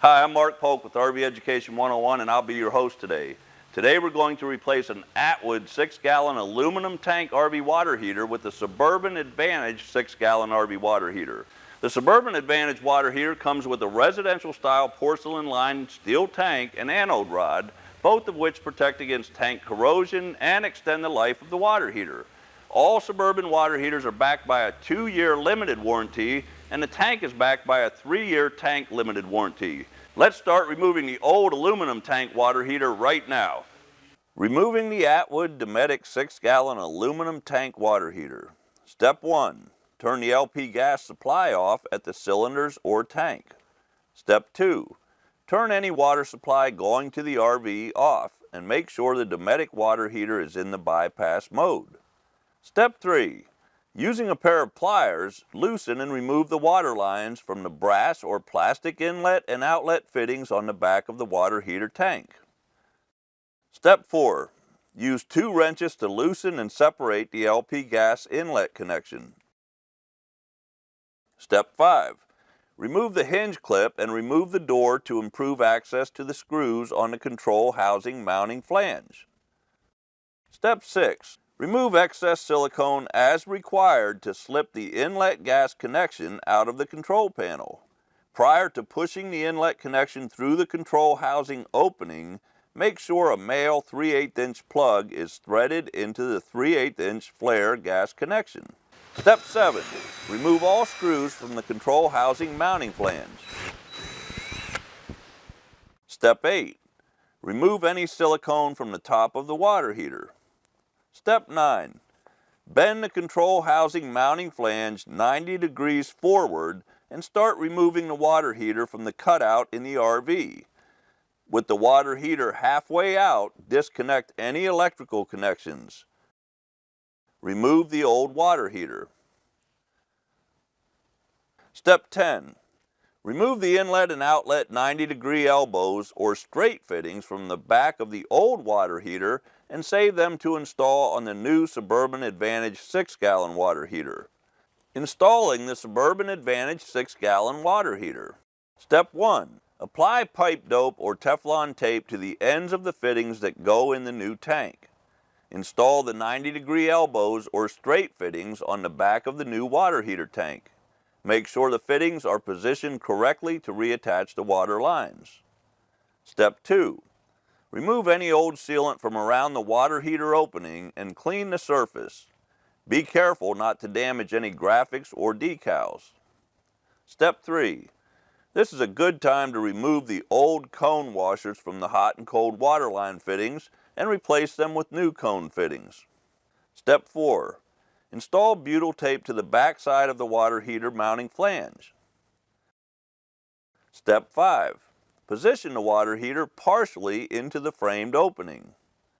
Hi, I'm Mark Polk with RV Education 101 and I'll be your host today. Today we're going to replace an Atwood 6-gallon aluminum tank RV water heater with the Suburban Advantage 6-gallon RV water heater. The Suburban Advantage water heater comes with a residential style porcelain-lined steel tank and anode rod, both of which protect against tank corrosion and extend the life of the water heater. All Suburban water heaters are backed by a 2-year limited warranty, and the tank is backed by a 3-year tank limited warranty. Let's start removing the old aluminum tank water heater right now. Removing the Atwood Dometic 6-gallon aluminum tank water heater. Step 1. Turn the LP gas supply off at the cylinders or tank. Step 2. Turn any water supply going to the RV off and make sure the Dometic water heater is in the bypass mode. Step 3. Using a pair of pliers, loosen and remove the water lines from the brass or plastic inlet and outlet fittings on the back of the water heater tank. Step 4. Use 2 wrenches to loosen and separate the LP gas inlet connection. Step 5. Remove the hinge clip and remove the door to improve access to the screws on the control housing mounting flange. Step 6. Remove excess silicone as required to slip the inlet gas connection out of the control panel. Prior to pushing the inlet connection through the control housing opening, make sure a male 3/8-inch plug is threaded into the 3/8-inch flare gas connection. Step 7. Remove all screws from the control housing mounting flange. Step 8. Remove any silicone from the top of the water heater. Step 9. Bend the control housing mounting flange 90 degrees forward and start removing the water heater from the cutout in the RV. With the water heater halfway out, disconnect any electrical connections. Remove the old water heater. Step 10. Remove the inlet and outlet 90-degree elbows or straight fittings from the back of the old water heater and save them to install on the new Suburban Advantage 6-gallon water heater. Installing the Suburban Advantage 6-gallon water heater. Step 1. Apply pipe dope or Teflon tape to the ends of the fittings that go in the new tank. Install the 90-degree elbows or straight fittings on the back of the new water heater tank. Make sure the fittings are positioned correctly to reattach the water lines. Step 2. Remove any old sealant from around the water heater opening and clean the surface. Be careful not to damage any graphics or decals. Step 3. This is a good time to remove the old cone washers from the hot and cold water line fittings and replace them with new cone fittings. Step 4. Install butyl tape to the back side of the water heater mounting flange. Step 5. Position the water heater partially into the framed opening.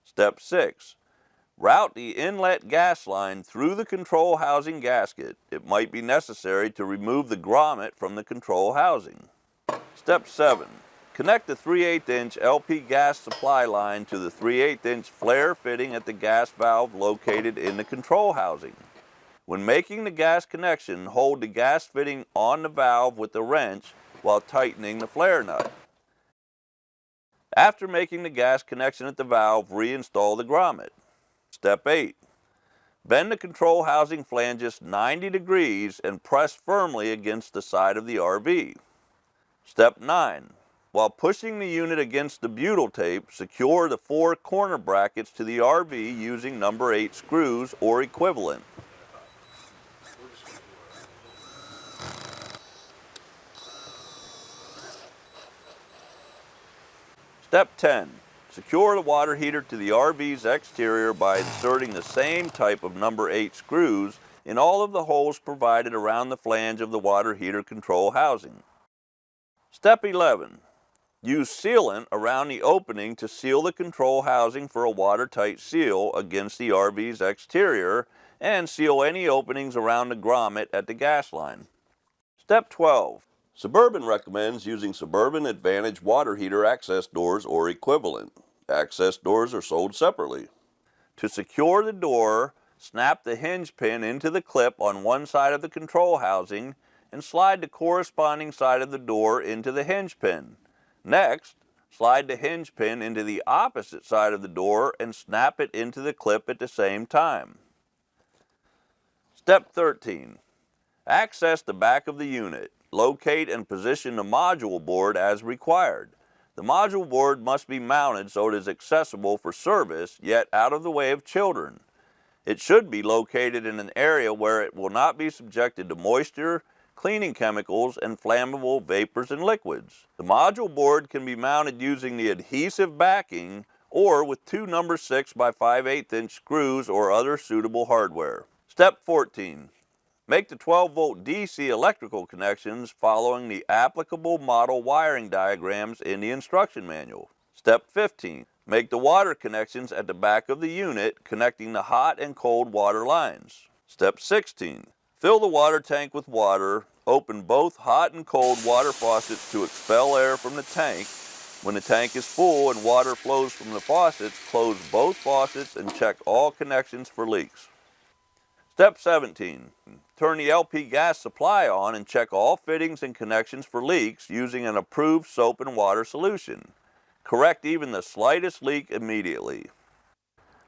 Step 6. Route the inlet gas line through the control housing gasket. It might be necessary to remove the grommet from the control housing. Step 7. Connect the 3/8-inch LP gas supply line to the 3/8-inch flare fitting at the gas valve located in the control housing. When making the gas connection, hold the gas fitting on the valve with the wrench while tightening the flare nut. After making the gas connection at the valve, reinstall the grommet. Step 8. Bend the control housing flanges 90 degrees and press firmly against the side of the RV. Step 9. While pushing the unit against the butyl tape, secure the 4 corner brackets to the RV using number 8 screws or equivalent. Step 10. Secure the water heater to the RV's exterior by inserting the same type of number 8 screws in all of the holes provided around the flange of the water heater control housing. Step 11. Use sealant around the opening to seal the control housing for a watertight seal against the RV's exterior and seal any openings around the grommet at the gas line. Step 12. Suburban recommends using Suburban Advantage water heater access doors or equivalent. Access doors are sold separately. To secure the door, snap the hinge pin into the clip on one side of the control housing and slide the corresponding side of the door into the hinge pin. Next, slide the hinge pin into the opposite side of the door and snap it into the clip at the same time. Step 13. Access the back of the unit. Locate and position the module board as required. The module board must be mounted so it is accessible for service, yet out of the way of children. It should be located in an area where it will not be subjected to moisture, cleaning chemicals, and flammable vapors and liquids. The module board can be mounted using the adhesive backing or with two number 6 by 5/8 inch screws or other suitable hardware. Step 14. Make the 12-volt DC electrical connections following the applicable model wiring diagrams in the instruction manual. Step 15. Make the water connections at the back of the unit, connecting the hot and cold water lines. Step 16. Fill the water tank with water. Open both hot and cold water faucets to expel air from the tank. When the tank is full and water flows from the faucets, close both faucets and check all connections for leaks. Step 17. Turn the LP gas supply on and check all fittings and connections for leaks using an approved soap and water solution. Correct even the slightest leak immediately.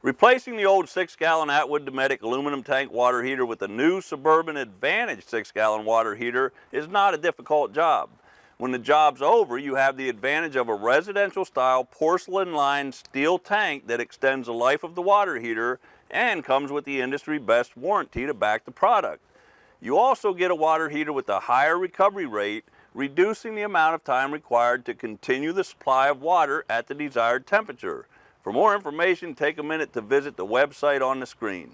Replacing the old 6-gallon Atwood Dometic aluminum tank water heater with a new Suburban Advantage 6-gallon water heater is not a difficult job. When the job's over, you have the advantage of a residential-style porcelain-lined steel tank that extends the life of the water heater and comes with the industry best warranty to back the product. You also get a water heater with a higher recovery rate, reducing the amount of time required to continue the supply of water at the desired temperature. For more information, take a minute to visit the website on the screen.